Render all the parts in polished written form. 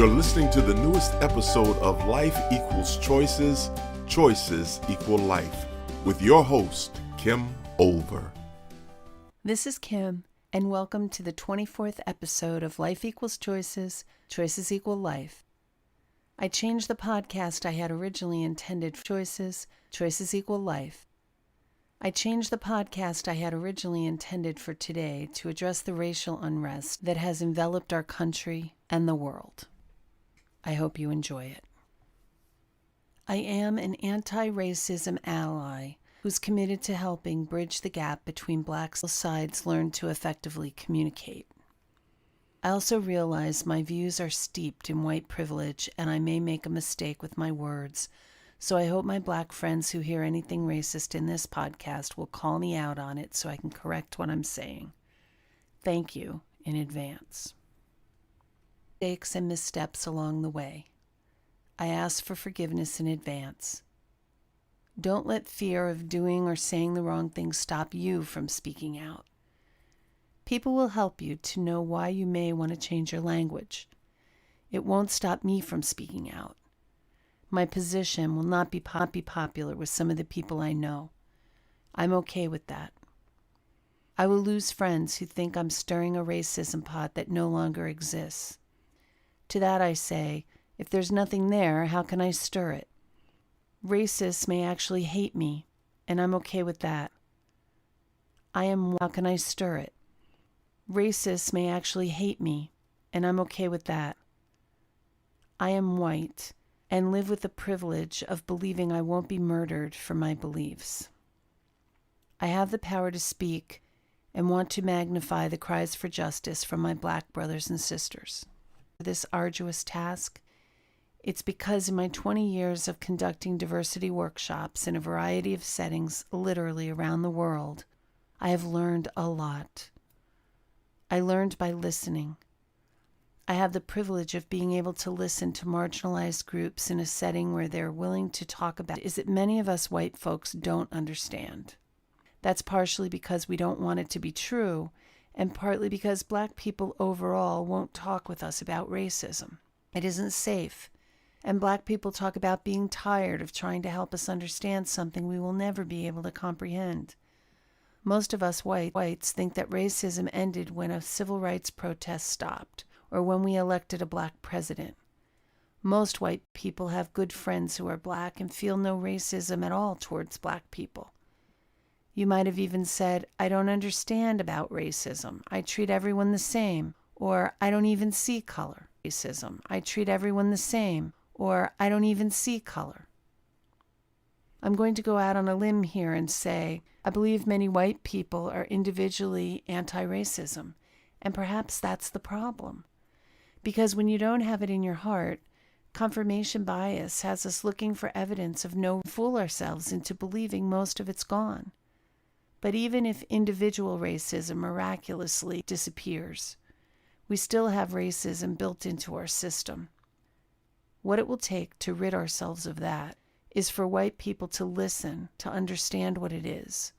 You're listening to the newest episode of Life Equals Choices, Choices Equal Life, with your host, Kim Olver. This is Kim, and welcome to the 24th episode of Life Equals Choices, Choices Equal Life. I changed the podcast I had originally intended for Choices, Choices Equal Life. I changed the podcast I had originally intended for today to address the racial unrest that has enveloped our country and the world. I hope you enjoy it. I am an anti-racism ally who's committed to helping bridge the gap between Black sides learn to effectively communicate. I also realize my views are steeped in white privilege and I may make a mistake with my words, so I hope my Black friends who hear anything racist in this podcast will call me out on it so I can correct what I'm saying. Thank you in advance. Mistakes and missteps along the way. I ask for forgiveness in advance. Don't let fear of doing or saying the wrong thing stop you from speaking out. People will help you to know why you may want to change your language. It won't stop me from speaking out. My position will not be popular with some of the people I know. I'm okay with that. I will lose friends who think I'm stirring a racism pot that no longer exists. To that I say, if there's nothing there, how can I stir it? Racists may actually hate me, and I'm okay with that. How can I stir it? Racists may actually hate me, and I'm okay with that. I am white and live with the privilege of believing I won't be murdered for my beliefs. I have the power to speak and want to magnify the cries for justice from my Black brothers and sisters. For this arduous task, it's because in my 20 years of conducting diversity workshops in a variety of settings literally around the world, I have learned a lot. I learned by listening. I have the privilege of being able to listen to marginalized groups in a setting where they're willing to talk about is that many of us white folks don't understand. That's partially because we don't want it to be true, and partly because Black people overall won't talk with us about racism. It isn't safe, and Black people talk about being tired of trying to help us understand something we will never be able to comprehend. Most of us whites think that racism ended when a civil rights protest stopped, or when we elected a Black president. Most white people have good friends who are Black and feel no racism at all towards Black people. You might have even said, I don't understand about racism. I treat everyone the same. Or, I don't even see color. Racism. I treat everyone the same. Or, I don't even see color. I'm going to go out on a limb here and say, I believe many white people are individually anti-racism, and perhaps that's the problem. Because when you don't have it in your heart, confirmation bias has us looking for evidence of fool ourselves into believing most of it's gone. But even if individual racism miraculously disappears, we still have racism built into our system. What it will take to rid ourselves of that is for white people to listen, to understand what it is,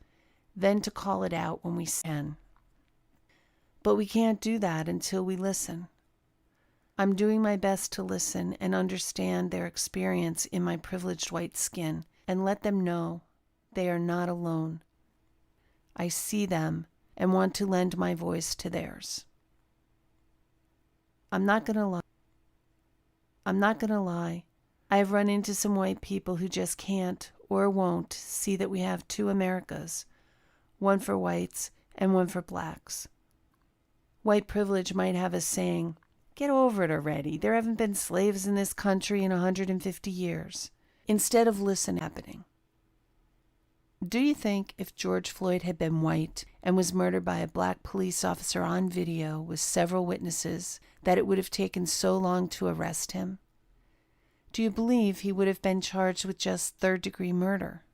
then to call it out when we can. But we can't do that until we listen. I'm doing my best to listen and understand their experience in my privileged white skin and let them know they are not alone. I see them and want to lend my voice to theirs. I'm not going to lie. I have run into some white people who just can't or won't see that we have two Americas, one for whites and one for Blacks. White privilege might have us saying, get over it already. There haven't been slaves in this country in 150 years. Instead of happening. Do you think if George Floyd had been white and was murdered by a Black police officer on video with several witnesses, that it would have taken so long to arrest him? Do you believe he would have been charged with just third-degree murder?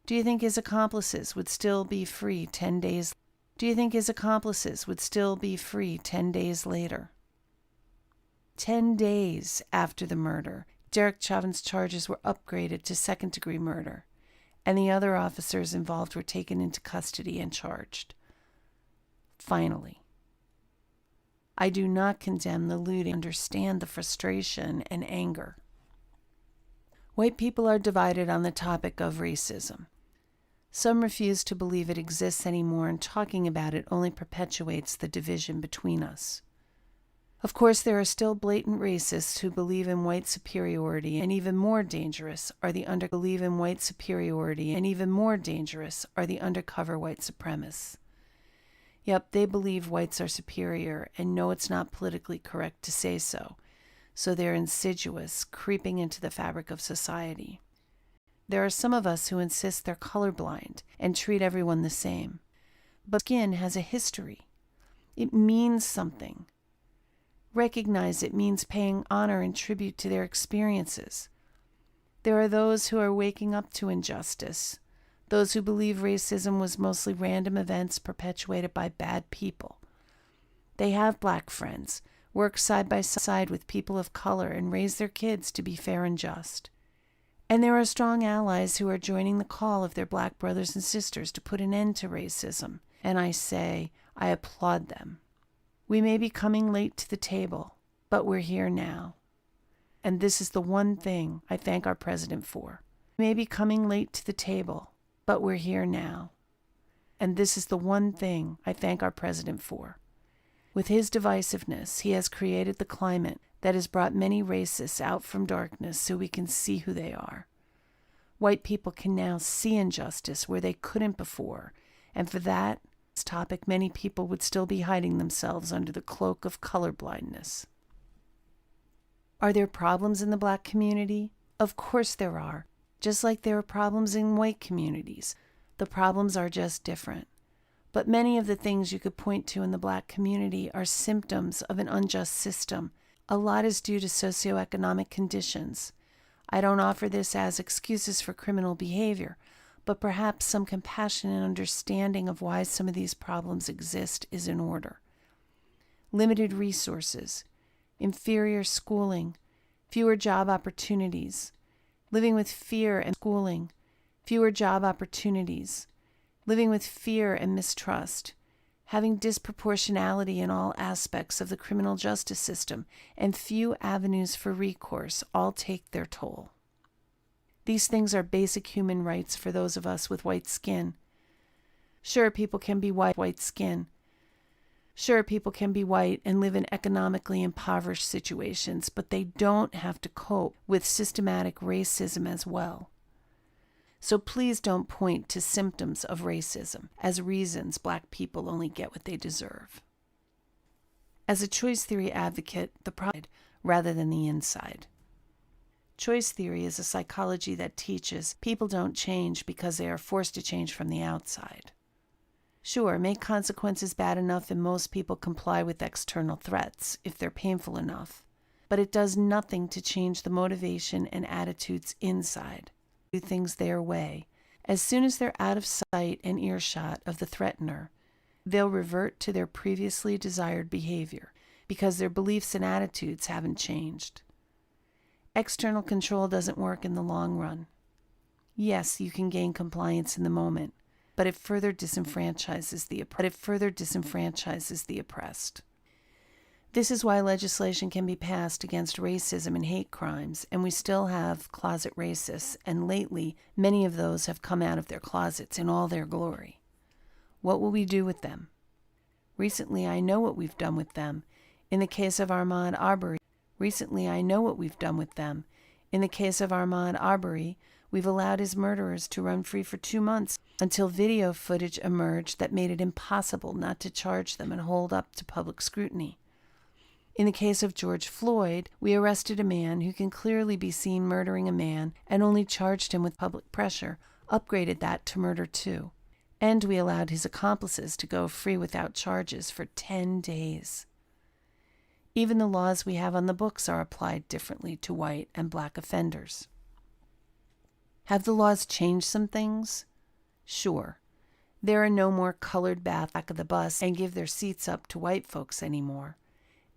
Do you think his accomplices would still be free 10 days? Do you think his accomplices would still be free 10 days later? 10 days after the murder, Derek Chauvin's charges were upgraded to second-degree murder, and the other officers involved were taken into custody and charged. Finally. I do not condemn the looting. I understand the frustration and anger. White people are divided on the topic of racism. Some refuse to believe it exists anymore, and talking about it only perpetuates the division between us. Of course, there are still blatant racists who believe in white superiority, and even more dangerous are the undercover white supremacists. Yep, they believe whites are superior and know it's not politically correct to say so they're insidious, creeping into the fabric of society. There are some of us who insist they're colorblind and treat everyone the same. But skin has a history. It means something. Recognize it means paying honor and tribute to their experiences. There are those who are waking up to injustice, those who believe racism was mostly random events perpetuated by bad people. They have black friends, work side by side with people of color, and raise their kids to be fair and just. And there are strong allies who are joining the call of their black brothers and sisters to put an end to racism, and I applaud them. We may be coming late to the table, but we're here now. And this is the one thing I thank our president for. We may be coming late to the table, but we're here now. And this is the one thing I thank our president for. With his divisiveness, he has created the climate that has brought many racists out from darkness so we can see who they are. White people can now see injustice where they couldn't before, and for that topic, many people would still be hiding themselves under the cloak of colorblindness. Are there problems in the black community? Of course there are, just like there are problems in white communities. The problems are just different. But many of the things you could point to in the black community are symptoms of an unjust system. A lot is due to socioeconomic conditions. I don't offer this as excuses for criminal behavior, but perhaps some compassion and understanding of why some of these problems exist is in order. Limited resources, inferior schooling, fewer job opportunities, living with fear and schooling, fewer job opportunities, living with fear and mistrust, having disproportionality in all aspects of the criminal justice system, and few avenues for recourse all take their toll. These things are basic human rights for those of us with white skin. Sure, people can be white skin. Sure, people can be white and live in economically impoverished situations, but they don't have to cope with systematic racism as well. So please don't point to symptoms of racism as reasons black people only get what they deserve. As a choice theory advocate, the problem rather than the inside. Choice theory is a psychology that teaches people don't change because they are forced to change from the outside. Sure, make consequences bad enough and most people comply with external threats if they're painful enough, but it does nothing to change the motivation and attitudes inside. Do things their way. As soon as they're out of sight and earshot of the threatener, they'll revert to their previously desired behavior because their beliefs and attitudes haven't changed. External control doesn't work in the long run. Yes, you can gain compliance in the moment, but it further disenfranchises the oppressed. This is why legislation can be passed against racism and hate crimes, and we still have closet racists, and lately many of those have come out of their closets in all their glory. What will we do with them? Recently, I know what we've done with them. In the case of Ahmaud Arbery, we've allowed his murderers to run free for 2 months until video footage emerged that made it impossible not to charge them and hold up to public scrutiny. In the case of George Floyd, we arrested a man who can clearly be seen murdering a man and only charged him with public pressure, upgraded that to murder too. And we allowed his accomplices to go free without charges for 10 days. Even the laws we have on the books are applied differently to white and black offenders. Have the laws changed some things? Sure. There are no more colored back of the bus and give their seats up to white folks anymore.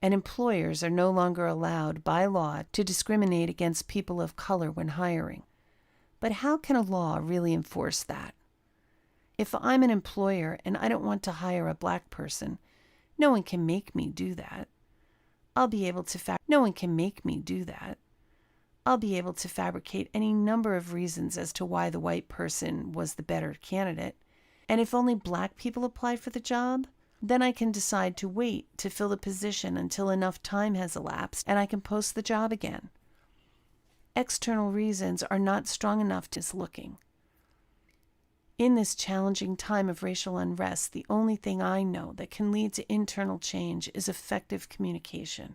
And employers are no longer allowed by law to discriminate against people of color when hiring. But how can a law really enforce that? If I'm an employer and I don't want to hire a black person, no one can make me do that. I'll be able to no one can make me do that. I'll be able to fabricate any number of reasons as to why the white person was the better candidate. And if only black people apply for the job, then I can decide to wait to fill the position until enough time has elapsed and I can post the job again. External reasons are not strong enough to looking. In this challenging time of racial unrest, the only thing I know that can lead to internal change is effective communication.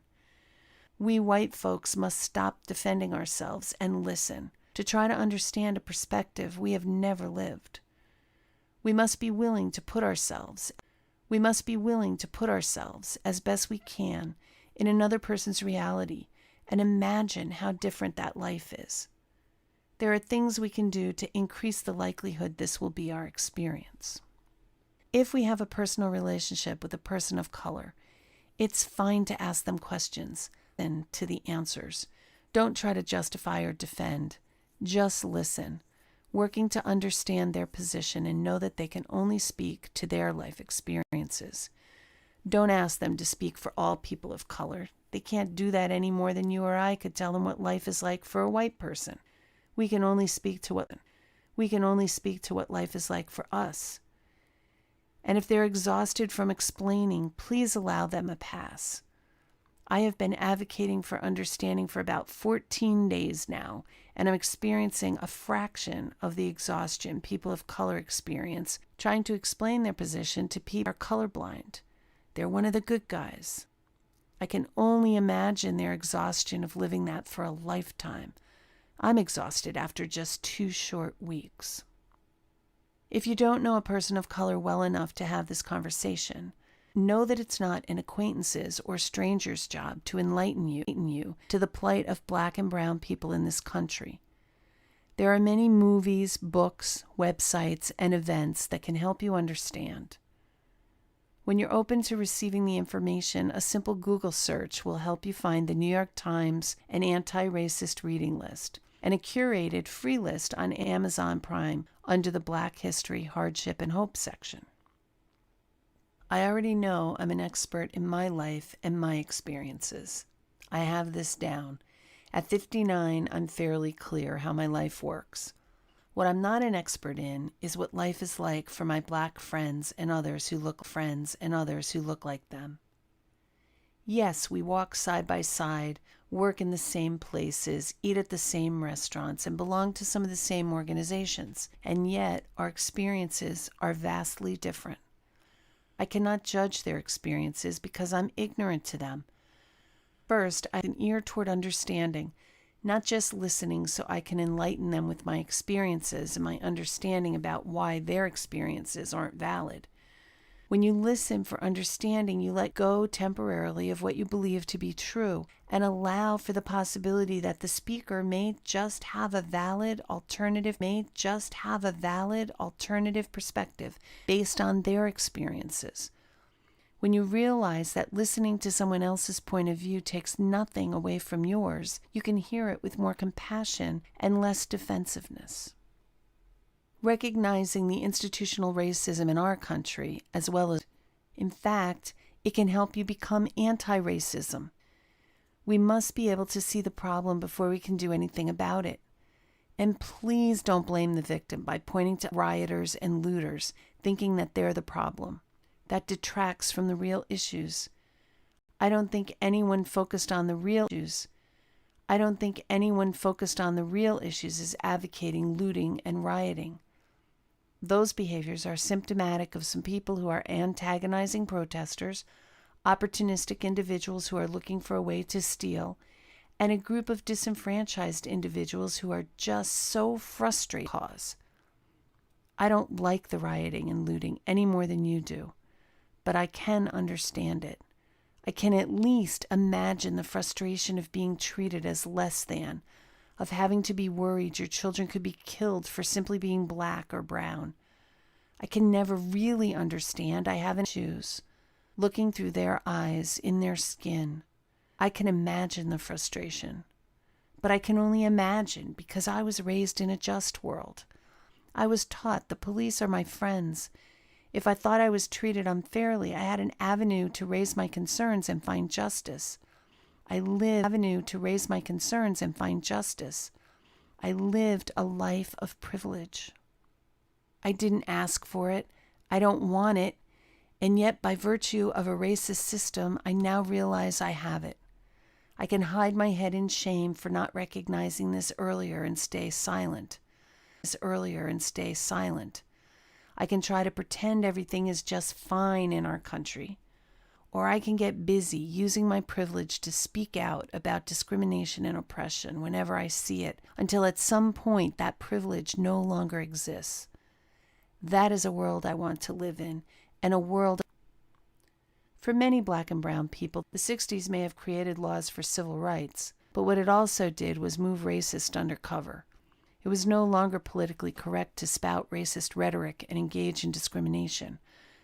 We white folks must stop defending ourselves and listen to try to understand a perspective we have never lived. We must be willing to put ourselves as best we can in another person's reality and imagine how different that life is. There are things we can do to increase the likelihood this will be our experience. If we have a personal relationship with a person of color, it's fine to ask them questions and to the answers. Don't try to justify or defend. Just listen, working to understand their position and know that they can only speak to their life experiences. Don't ask them to speak for all people of color. They can't do that any more than you or I could tell them what life is like for a white person. We can only speak to what life is like for us. And if they're exhausted from explaining, please allow them a pass. I have been advocating for understanding for about 14 days now, and I'm experiencing a fraction of the exhaustion people of color experience trying to explain their position to people who are colorblind. They're one of the good guys. I can only imagine their exhaustion of living that for a lifetime. I'm exhausted after just 2 short weeks. If you don't know a person of color well enough to have this conversation, know that it's not an acquaintance's or stranger's job to enlighten you to the plight of black and brown people in this country. There are many movies, books, websites, and events that can help you understand. When you're open to receiving the information, a simple Google search will help you find the New York Times and anti-racist reading list, and a curated free list on Amazon Prime under the Black History, Hardship, and Hope section. I already know I'm an expert in my life and my experiences. I have this down. At 59, I'm fairly clear how my life works. What I'm not an expert in is what life is like for my black friends and others who look like them. Yes, we walk side by side, work in the same places, eat at the same restaurants, and belong to some of the same organizations, and yet our experiences are vastly different. I cannot judge their experiences because I'm ignorant to them. First, I have an ear toward understanding, not just listening so I can enlighten them with my experiences and my understanding about why their experiences aren't valid. When you listen for understanding, you let go temporarily of what you believe to be true and allow for the possibility that the speaker may just have a valid alternative perspective based on their experiences. When you realize that listening to someone else's point of view takes nothing away from yours, you can hear it with more compassion and less defensiveness. Recognizing the institutional racism in our country, as well as, in fact, it can help you become anti-racism. We must be able to see the problem before we can do anything about it. And please don't blame the victim by pointing to rioters and looters, thinking that they're the problem. That detracts from the real issues. I don't think anyone focused on the real issues is advocating looting and rioting. Those behaviors are symptomatic of some people who are antagonizing protesters, opportunistic individuals who are looking for a way to steal, and a group of disenfranchised individuals who are just so frustrated. I don't like the rioting and looting any more than you do, but I can understand it. I can at least imagine the frustration of being treated as less than, of having to be worried your children could be killed for simply being black or brown. I can never really understand. I haven't shoes. Looking through their eyes, in their skin, I can imagine the frustration. But I can only imagine because I was raised in a just world. I was taught the police are my friends. If I thought I was treated unfairly, I had an avenue to raise my concerns and find justice. I lived an avenue to raise my concerns and find justice. I lived a life of privilege. I didn't ask for it. I don't want it. And yet, by virtue of a racist system, I now realize I have it. I can hide my head in shame for not recognizing this earlier and stay silent. I can try to pretend everything is just fine in our country. Or I can get busy using my privilege to speak out about discrimination and oppression whenever I see it, until at some point that privilege no longer exists. That is a world I want to live in, and a world. For many Black and brown people, the 60s may have created laws for civil rights, but what it also did was move racists undercover. It was no longer politically correct to spout racist rhetoric and engage in discrimination,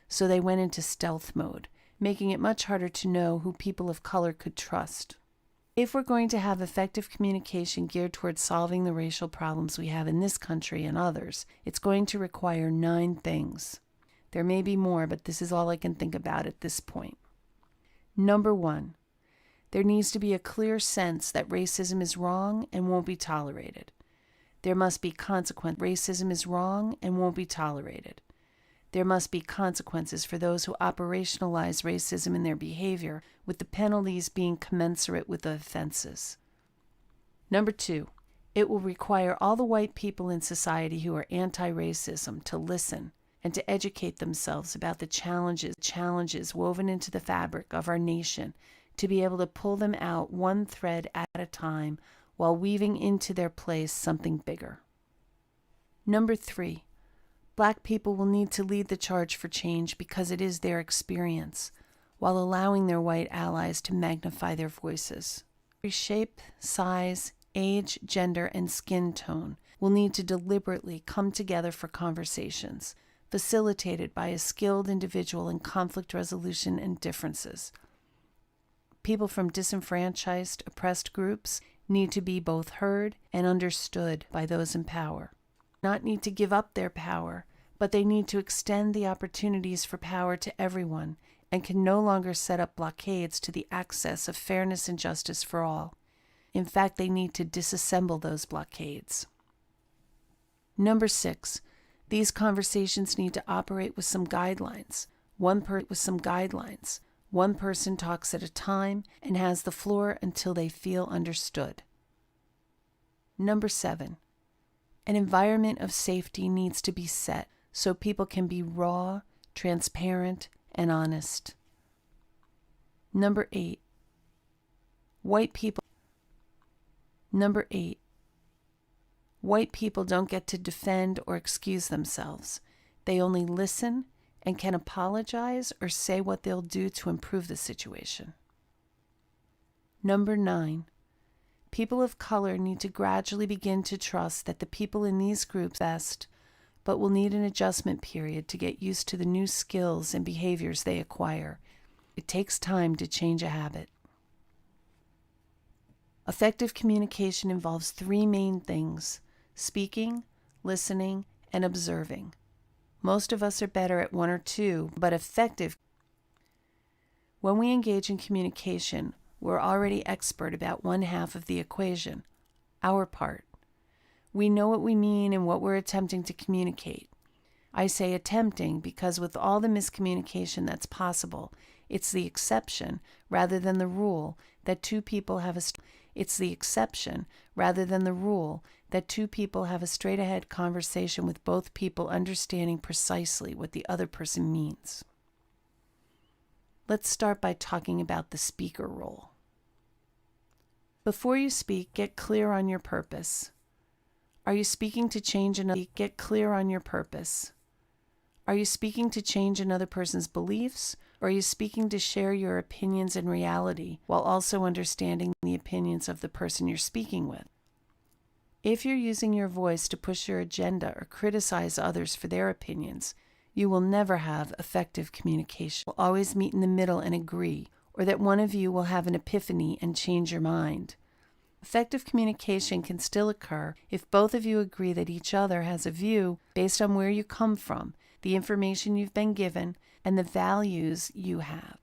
so they went into stealth mode, making it much harder to know who people of color could trust. If we're going to have effective communication geared towards solving the racial problems we have in this country and others, it's going to require 9 things. There may be more, but this is all I can think about at this point. Number 1, there needs to be a clear sense that racism is wrong and won't be tolerated. There must be consequence. Racism is wrong and won't be tolerated. There must be consequences for those who operationalize racism in their behavior, with the penalties being commensurate with the offenses. Number 2, it will require all the white people in society who are anti-racism to listen and to educate themselves about the challenges woven into the fabric of our nation, to be able to pull them out one thread at a time while weaving into their place something bigger. Number 3, Black people will need to lead the charge for change because it is their experience, while allowing their white allies to magnify their voices. Every shape, size, age, gender, and skin tone will need to deliberately come together for conversations, facilitated by a skilled individual in conflict resolution and differences. People from disenfranchised, oppressed groups need to be both heard and understood by those in power. Not need to give up their power, but they need to extend the opportunities for power to everyone and can no longer set up blockades to the access of fairness and justice for all. In fact, they need to disassemble those blockades. Number 6, these conversations need to operate with some guidelines. One person talks at a time and has the floor until they feel understood. Number 7, an environment of safety needs to be set so people can be raw, transparent, and honest. Number 8, white people don't get to defend or excuse themselves. They only listen and can apologize or say what they'll do to improve the situation. Number 9, people of color need to gradually begin to trust that the people in these groups best, but will need an adjustment period to get used to the new skills and behaviors they acquire. It takes time to change a habit. Effective communication involves 3 main things: speaking, listening, and observing. Most of us are better at 1 or 2, but effective. When we engage in communication, we're already expert about 1/2 of the equation, our part. We know what we mean and what we're attempting to communicate. I say attempting because with all the miscommunication that's possible, it's the exception rather than the rule that two people have a straight-ahead conversation with both people understanding precisely what the other person means. Let's start by talking about the speaker role. Before you speak, get clear on your purpose. Are you speaking to change another? Get clear on your purpose. Are you speaking to change another person's beliefs, or are you speaking to share your opinions and reality while also understanding the opinions of the person you're speaking with? If you're using your voice to push your agenda or criticize others for their opinions, you will never have effective communication. You'll always meet in the middle and agree, or that one of you will have an epiphany and change your mind. Effective communication can still occur if both of you agree that each other has a view based on where you come from, the information you've been given, and the values you have.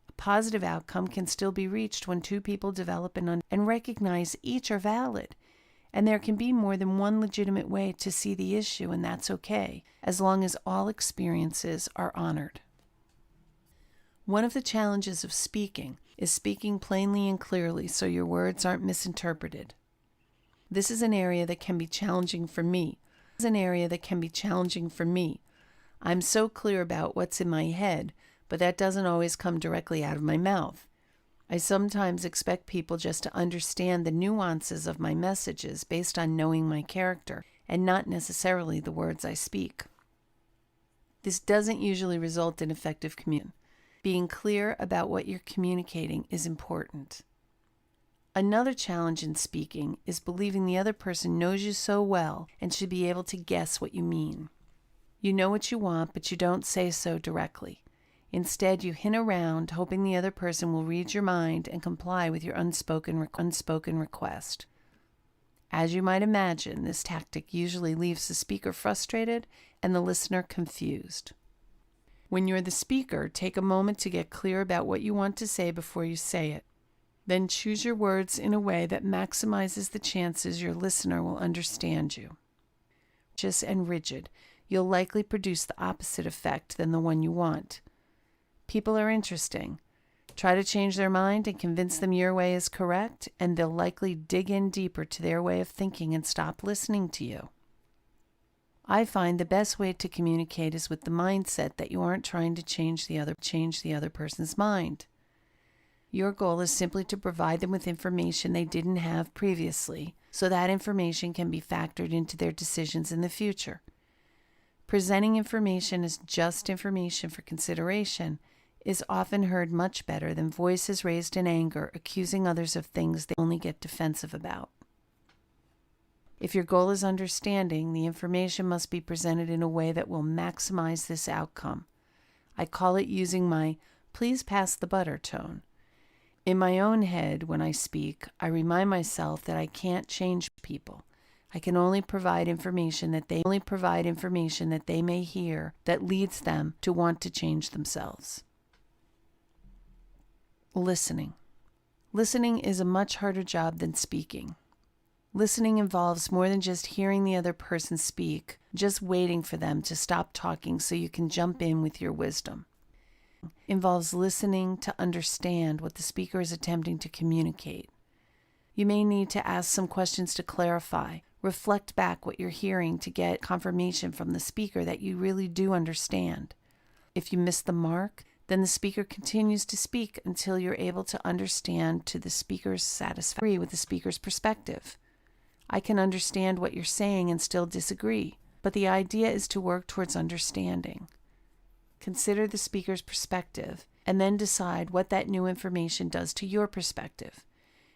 A positive outcome can still be reached when two people develop and recognize each are valid. And there can be more than one legitimate way to see the issue, and that's okay, as long as all experiences are honored. One of the challenges of speaking is speaking plainly and clearly so your words aren't misinterpreted. This is an area that can be challenging for me. I'm so clear about what's in my head, but that doesn't always come directly out of my mouth. I sometimes expect people just to understand the nuances of my messages based on knowing my character and not necessarily the words I speak. This doesn't usually result in effective communication. Being clear about what you're communicating is important. Another challenge in speaking is believing the other person knows you so well and should be able to guess what you mean. You know what you want, but you don't say so directly. Instead, you hint around, hoping the other person will read your mind and comply with your unspoken request. As you might imagine, this tactic usually leaves the speaker frustrated and the listener confused. When you're the speaker, take a moment to get clear about what you want to say before you say it. Then choose your words in a way that maximizes the chances your listener will understand you. Just and rigid, you'll likely produce the opposite effect than the one you want. People are interesting. Try to change their mind and convince them your way is correct, and they'll likely dig in deeper to their way of thinking and stop listening to you. I find the best way to communicate is with the mindset that you aren't trying to change the other person's mind. Your goal is simply to provide them with information they didn't have previously, so that information can be factored into their decisions in the future. Presenting information as just information for consideration is often heard much better than voices raised in anger accusing others of things they only get defensive about. If your goal is understanding, the information must be presented in a way that will maximize this outcome. I call it using my "please pass the butter" tone. In my own head, when I speak, I remind myself that I can't change people. I can only provide information that they may hear that leads them to want to change themselves. Listening. Listening is a much harder job than speaking. Listening involves more than just hearing the other person speak, just waiting for them to stop talking so you can jump in with your wisdom. It involves listening to understand what the speaker is attempting to communicate. You may need to ask some questions to clarify, reflect back what you're hearing to get confirmation from the speaker that you really do understand. If you miss the mark, then the speaker continues to speak until you're able to understand to the speaker's satisfaction with the speaker's perspective. I can understand what you're saying and still disagree, but the idea is to work towards understanding. Consider the speaker's perspective and then decide what that new information does to your perspective.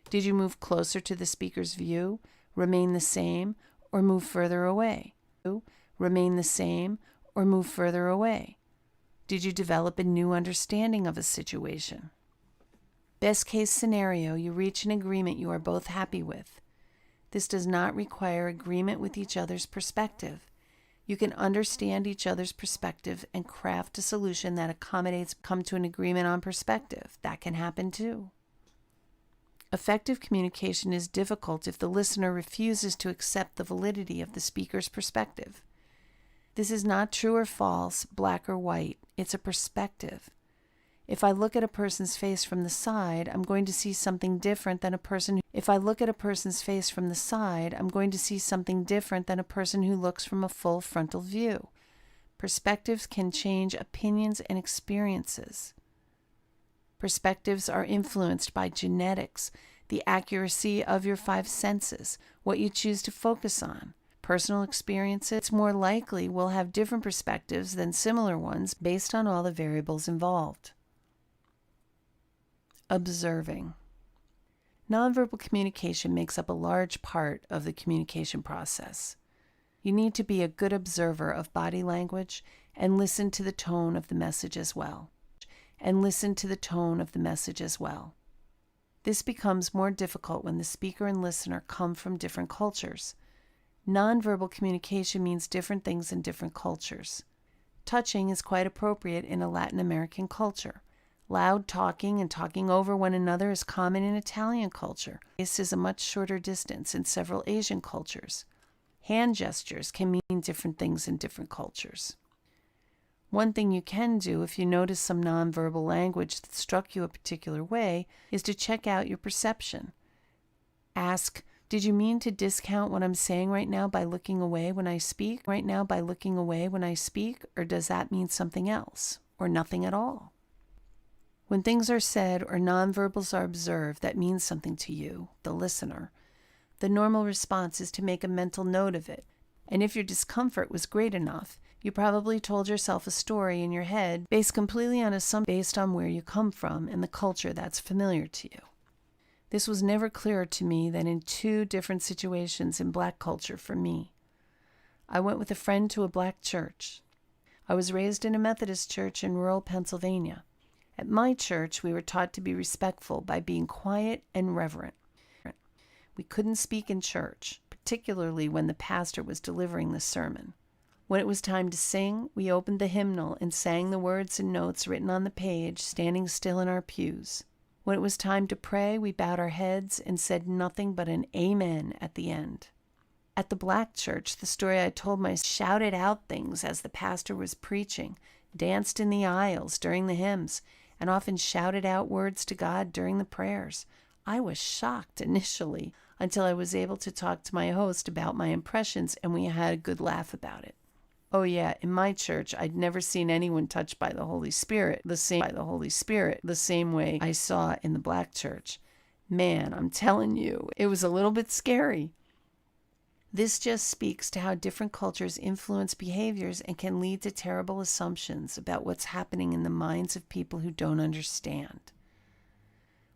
Did you move closer to the speaker's view, remain the same, or move further away? Remain the same, or move further away? Did you develop a new understanding of a situation? Best case scenario, you reach an agreement you are both happy with. This does not require agreement with each other's perspective. You can understand each other's perspective and craft a solution that accommodates, come to an agreement on perspective. That can happen too. Effective communication is difficult if the listener refuses to accept the validity of the speaker's perspective. This is not true or false, black or white. It's a perspective. If I look at a person's face from the side, I'm going to see something different than a person who looks from a full frontal view. Perspectives can change opinions and experiences. Perspectives are influenced by genetics, the accuracy of your 5 senses, what you choose to focus on. Personal experiences more likely will have different perspectives than similar ones based on all the variables involved. Observing. Nonverbal communication makes up a large part of the communication process. You need to be a good observer of body language and listen to the tone of the message as well. This becomes more difficult when the speaker and listener come from different cultures. Nonverbal communication means different things in different cultures. Touching is quite appropriate in a Latin American culture. Loud talking and talking over one another is common in Italian culture. This is a much shorter distance in several Asian cultures. Hand gestures can mean different things in different cultures. One thing you can do if you notice some nonverbal language that struck you a particular way is to check out your perception. Ask, did you mean to discount what I'm saying right now by looking away when I speak? Or does that mean something else? Or nothing at all? When things are said or nonverbals are observed that means something to you, the listener, the normal response is to make a mental note of it. And if your discomfort was great enough, you probably told yourself a story in your head based completely on assumption based on where you come from and the culture that's familiar to you. This was never clearer to me than in 2 different situations in Black culture for me. I went with a friend to a Black church. I was raised in a Methodist church in rural Pennsylvania. At my church, we were taught to be respectful by being quiet and reverent. We couldn't speak in church, particularly when the pastor was delivering the sermon. When it was time to sing, we opened the hymnal and sang the words and notes written on the page, standing still in our pews. When it was time to pray, we bowed our heads and said nothing but an amen at the end. At the Black church, the story I told myself shouted out things as the pastor was preaching, danced in the aisles during the hymns, and often shouted out words to God during the prayers. I was shocked initially until I was able to talk to my host about my impressions, and we had a good laugh about it. Oh yeah, in my church, I'd never seen anyone touched by the Holy Spirit the same way I saw in the Black church. Man, I'm telling you, it was a little bit scary. This just speaks to how different cultures influence behaviors and can lead to terrible assumptions about what's happening in the minds of people who don't understand.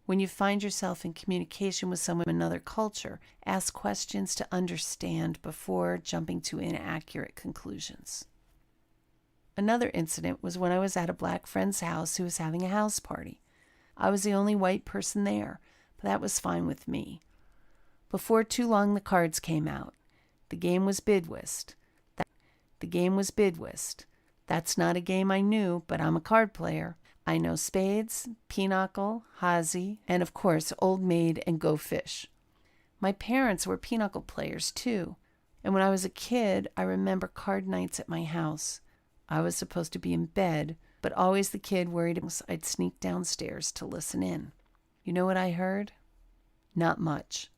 When you find yourself in communication with someone from another culture, ask questions to understand before jumping to inaccurate conclusions. Another incident was when I was at a Black friend's house who was having a house party. I was the only white person there, but that was fine with me. Before too long, the cards came out. The game was bid whist. That's not a game I knew, but I'm a card player. I know spades, pinochle, hazy, and of course, old maid and go fish. My parents were pinochle players too, and when I was a kid, I remember card nights at my house. I was supposed to be in bed, but always the kid worried I'd sneak downstairs to listen in. You know what I heard? Not much.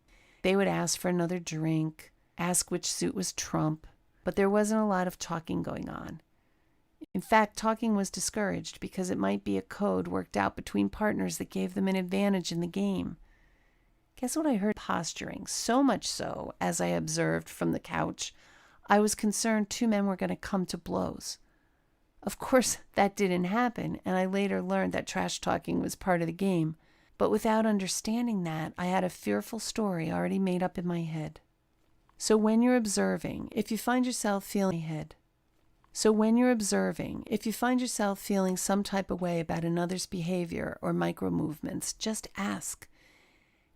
They would ask for another drink, ask which suit was trump, but there wasn't a lot of talking going on. In fact, talking was discouraged because it might be a code worked out between partners that gave them an advantage in the game. Guess what I heard? Posturing, so much so, as I observed from the couch, I was concerned 2 men were going to come to blows. Of course, that didn't happen, and I later learned that trash talking was part of the game, but without understanding that, I had a fearful story already made up in my head. So when you're observing, if you find yourself feeling some type of way about another's behavior or micro movements, just ask.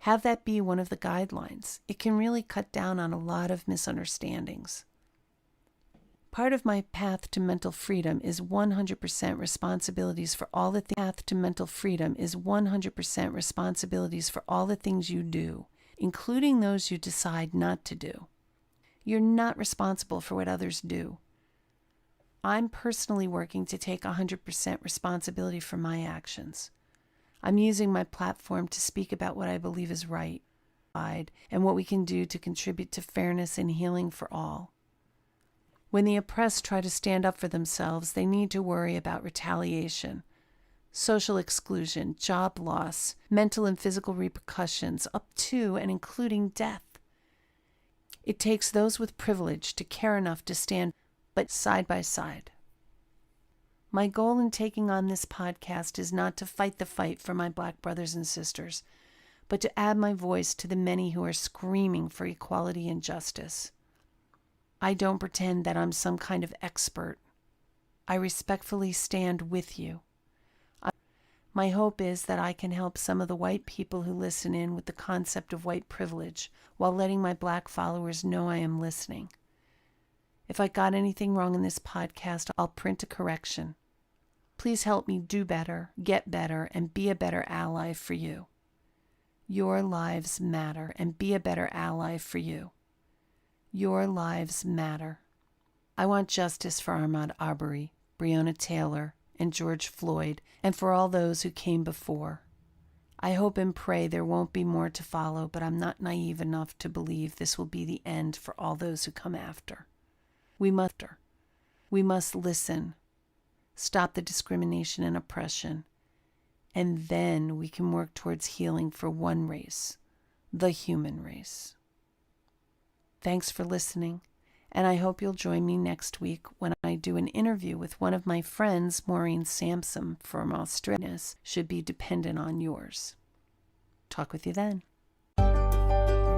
Have that be one of the guidelines. It can really cut down on a lot of misunderstandings. Part of my path to mental freedom is 100% responsibilities for all the things you do, including those you decide not to do. You're not responsible for what others do. I'm personally working to take 100% responsibility for my actions. I'm using my platform to speak about what I believe is right and what we can do to contribute to fairness and healing for all. When the oppressed try to stand up for themselves, they need to worry about retaliation, social exclusion, job loss, mental and physical repercussions, up to and including death. It takes those with privilege to care enough to stand but side by side. My goal in taking on this podcast is not to fight the fight for my Black brothers and sisters, but to add my voice to the many who are screaming for equality and justice. I don't pretend that I'm some kind of expert. I respectfully stand with you. My hope is that I can help some of the white people who listen in with the concept of white privilege while letting my Black followers know I am listening. If I got anything wrong in this podcast, I'll print a correction. Please help me do better, get better, and be a better ally for you. Your lives matter, and be a better ally for you. Your lives matter. I want justice for Ahmaud Arbery, Breonna Taylor, and George Floyd, and for all those who came before. I hope and pray there won't be more to follow, but I'm not naive enough to believe this will be the end for all those who come after. We must listen, stop the discrimination and oppression, and then we can work towards healing for one race, the human race. Thanks for listening, and I hope you'll join me next week when I do an interview with one of my friends, Maureen Sampson from Australia. Should be dependent on yours. Talk with you then.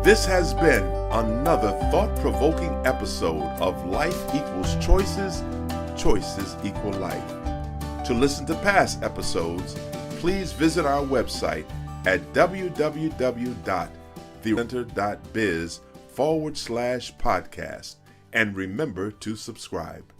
This has been another thought-provoking episode of Life Equals Choices, Choices Equal Life. To listen to past episodes, please visit our website at www.thecenter.biz/podcast and remember to subscribe.